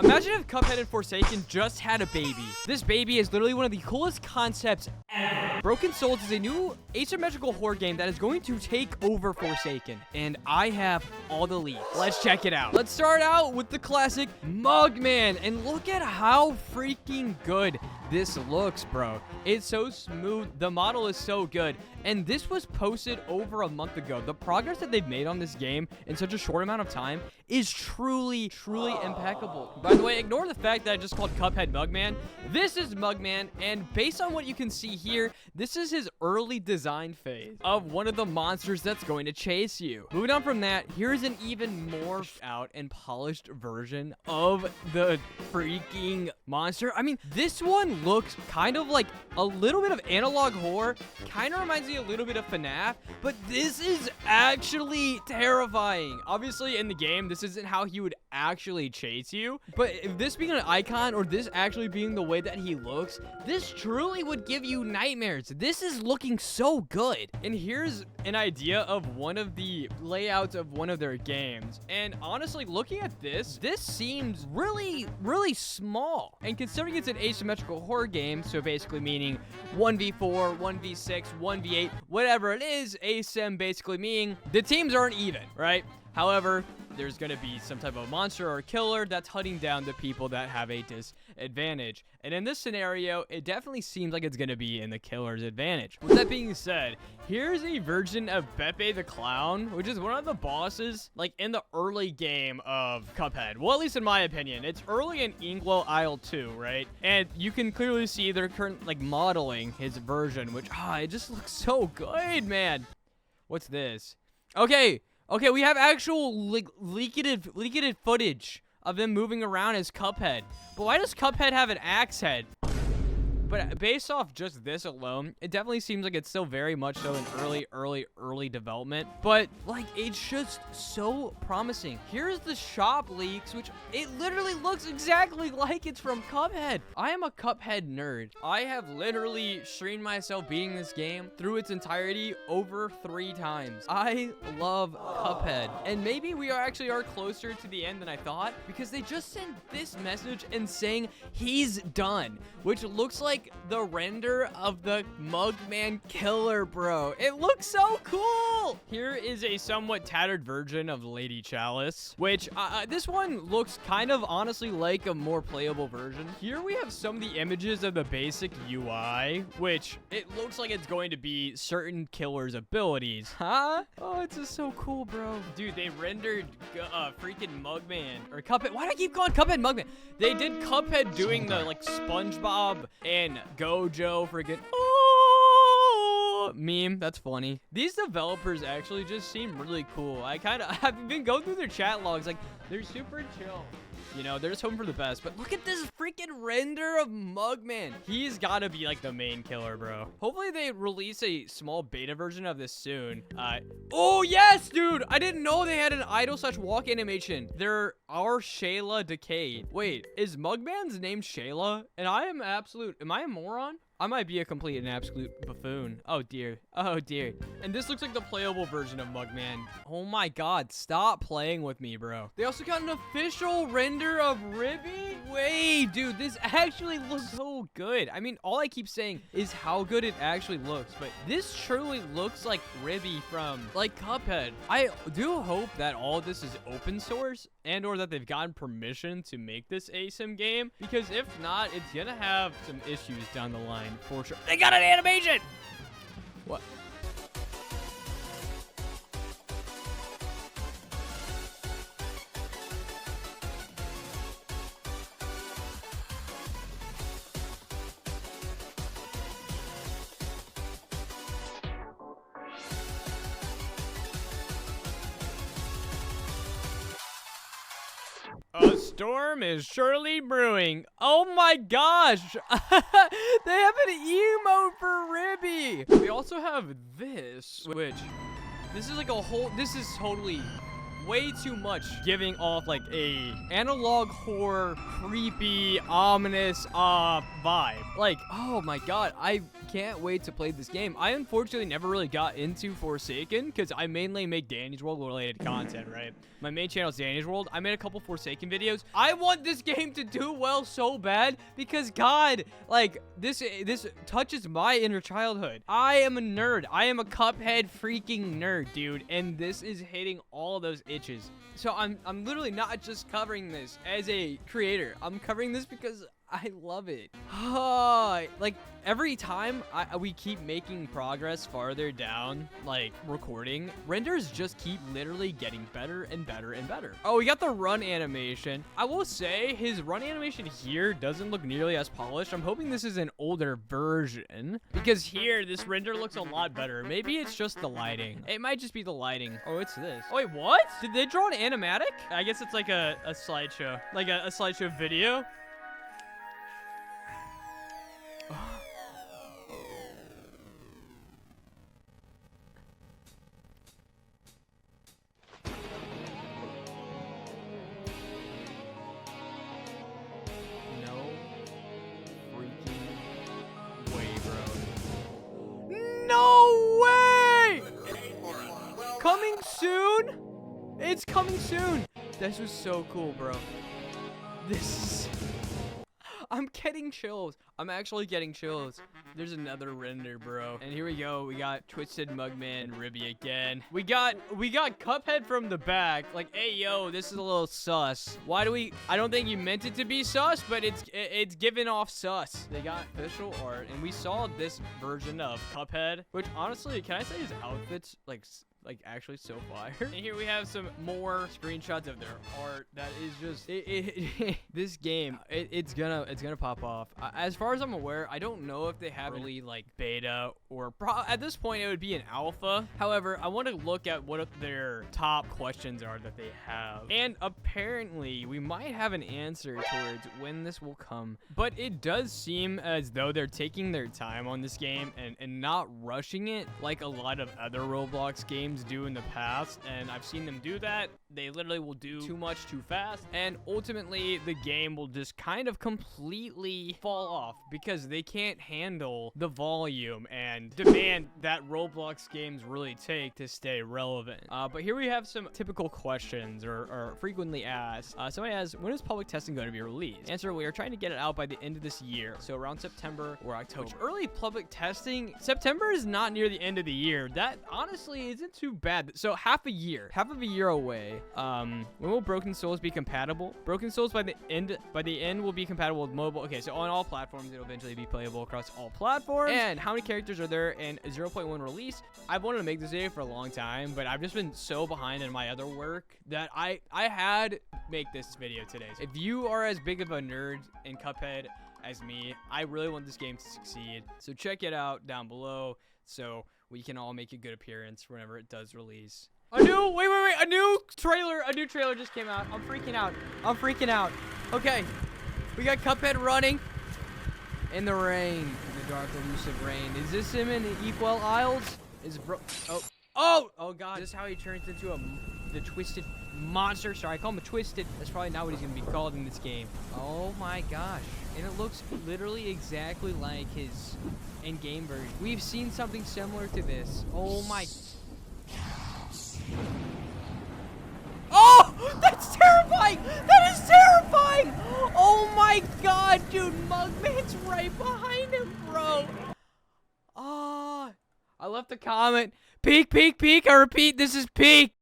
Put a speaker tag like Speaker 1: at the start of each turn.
Speaker 1: Imagine if Cuphead and Forsaken just had a baby. This baby is literally one of the coolest concepts ever. Broken Souls is a new asymmetrical horror game that is going to take over Forsaken, and I have all the leads. Let's check it out. Let's start out with the classic Mugman, and look at how freaking good this looks, bro. It's so smooth. The model is so good. And this was posted over a month ago. The progress that they've made on this game in such a short amount of time is truly impeccable. By the way, ignore the fact that I just called Cuphead Mugman. This is Mugman, and based on what you can see here, this is his early design phase of one of the monsters that's going to chase you. Moving on from that, here's an even more out and polished version of the freaking monster. I mean, this one looks kind of like a little bit of analog horror, kind of reminds me a little bit of FNAF, but this is actually terrifying. Obviously, in the game, this isn't how he would actually chase you, but if this being an icon or this actually being the way that he looks, this truly would give you nightmares. This is looking so good. And here's an idea of one of the layouts of one of their games. And honestly, looking at this seems really small. And considering it's an asymmetrical horror game, so basically meaning 1v4, 1v6, 1v8, whatever it is, asym basically meaning the teams aren't even, right? However, there's going to be some type of monster or killer that's hunting down the people that have a disadvantage. And in this scenario, it definitely seems like it's going to be in the killer's advantage. With that being said, here's a version of Pepe the Clown, which is one of the bosses, like, in the early game of Cuphead. Well, at least in my opinion. It's early in Inklo Isle 2, right? And you can clearly see they're currently, like, modeling his version, which, it just looks so good, man. What's this? Okay, we have actual leaked footage of them moving around as Cuphead. But why does Cuphead have an axe head? But based off just this alone, it definitely seems like it's still very much so in early development. But, like, it's just so promising. Here's the shop leaks, which it literally looks exactly like it's from Cuphead. I am a Cuphead nerd. I have literally streamed myself beating this game through its entirety over 3 times. I love Cuphead. And maybe we are closer to the end than I thought, because they just sent this message and saying he's done, which looks like the render of the Mugman killer, bro. It looks so cool. Here is a somewhat tattered version of Lady Chalice, which this one looks kind of honestly like a more playable version. Here we have some of the images of the basic UI, which it looks like it's going to be certain killers' abilities. Huh? Oh, it's just so cool, bro. Dude, they rendered freaking Mugman or Cuphead. Why do I keep calling Cuphead Mugman? They did Cuphead doing the like SpongeBob and Gojo freaking meme. That's funny. These developers actually just seem really cool. I've been going through their chat logs, like, they're super chill. You know, they're just hoping for the best. But look at this freaking render of Mugman. He's gotta be like the main killer, bro. Hopefully they release a small beta version of this soon. Oh yes, dude. I didn't know they had an idle/walk animation. There are Shayla Decade. Wait, is Mugman's name Shayla? And am I a moron? I might be a complete and absolute buffoon. Oh dear. Oh dear. And this looks like the playable version of Mugman. Oh my god, stop playing with me, bro. They also got an official render of Ribby? Wait, dude, this actually looks so good. I mean, all I keep saying is how good it actually looks, but this truly looks like Ribby from, like, Cuphead. I do hope that all of this is open source and or that they've gotten permission to make this asym game, because if not, it's gonna have some issues down the line. For sure. They got an animation! What? A storm is surely brewing. Oh my gosh. They have an emote for Ribby. We also have this, which this is like this is totally way too much, giving off like a analog horror, creepy, ominous vibe. Like, oh my god, I can't wait to play this game. I unfortunately never really got into Forsaken because I mainly make Danny's World related content, right? My main channel is Danny's World. I made a couple Forsaken videos. I want this game to do well so bad because god, like this touches my inner childhood. I am a nerd. I am a Cuphead freaking nerd, dude, and this is hitting all of those itches. So I'm literally not just covering this as a creator. I'm covering this because I love it. Like every time we keep making progress farther down, like recording, renders just keep literally getting better and better and better. Oh, we got the run animation. I will say his run animation here doesn't look nearly as polished. I'm hoping this is an older version because here this render looks a lot better. Maybe it's just the lighting. It might just be the lighting. Oh, it's this. Oh, wait, what? Did they draw an animatic? I guess it's like a slideshow, like a slideshow video. No way! Coming soon? It's coming soon. This was so cool, bro. This is... I'm getting chills. I'm actually getting chills. There's another render, bro. And here we go. We got Twisted Mugman and Ribby again. We got Cuphead from the back. Like, hey, yo, this is a little sus. Why do we... I don't think you meant it to be sus, but it's giving off sus. They got official art, and we saw this version of Cuphead, which honestly, can I say his outfit's like actually so fire. And here we have some more screenshots of their art that is just this game, it's gonna pop off. As far as I'm aware, I don't know if they have really like beta or at this point it would be an alpha. However, I want to look at what their top questions are that they have, and apparently we might have an answer towards when this will come, but it does seem as though they're taking their time on this game and not rushing it like a lot of other Roblox games do in the past, and I've seen them do that. They literally will do too much too fast, and ultimately the game will just kind of completely fall off because they can't handle the volume and demand that Roblox games really take to stay relevant. But here we have some typical questions or frequently asked. Somebody asks, when is public testing going to be released? Answer, we are trying to get it out by the end of this year, so around September or October. Which early public testing, September is not near the end of the year. That honestly isn't too bad. So half of a year away. When will Broken Souls be compatible? Broken Souls by the end will be compatible with mobile. Okay, so on all platforms it'll eventually be playable across all platforms. And how many characters are there in a 0.1 release? I've wanted to make this video for a long time, but I've just been so behind in my other work that I had to make this video today. So if you are as big of a nerd in Cuphead as me, I really want this game to succeed. So check it out down below so we can all make a good appearance whenever it does release. A new trailer just came out. I'm freaking out. Okay, we got Cuphead running in the rain, in the dark elusive rain. Is this him in the Equal Isles? Oh god, is this how he turns into the twisted monster? Sorry, I call him a twisted. That's probably not what he's gonna be called in this game. Oh my gosh, and it looks literally exactly like his in-game version. We've seen something similar to this. Oh my... Oh! That's terrifying! That is terrifying! Oh my god, dude! Mugman's right behind him, bro! Ah! I left a comment. Peek, peek, peek! I repeat, this is peek!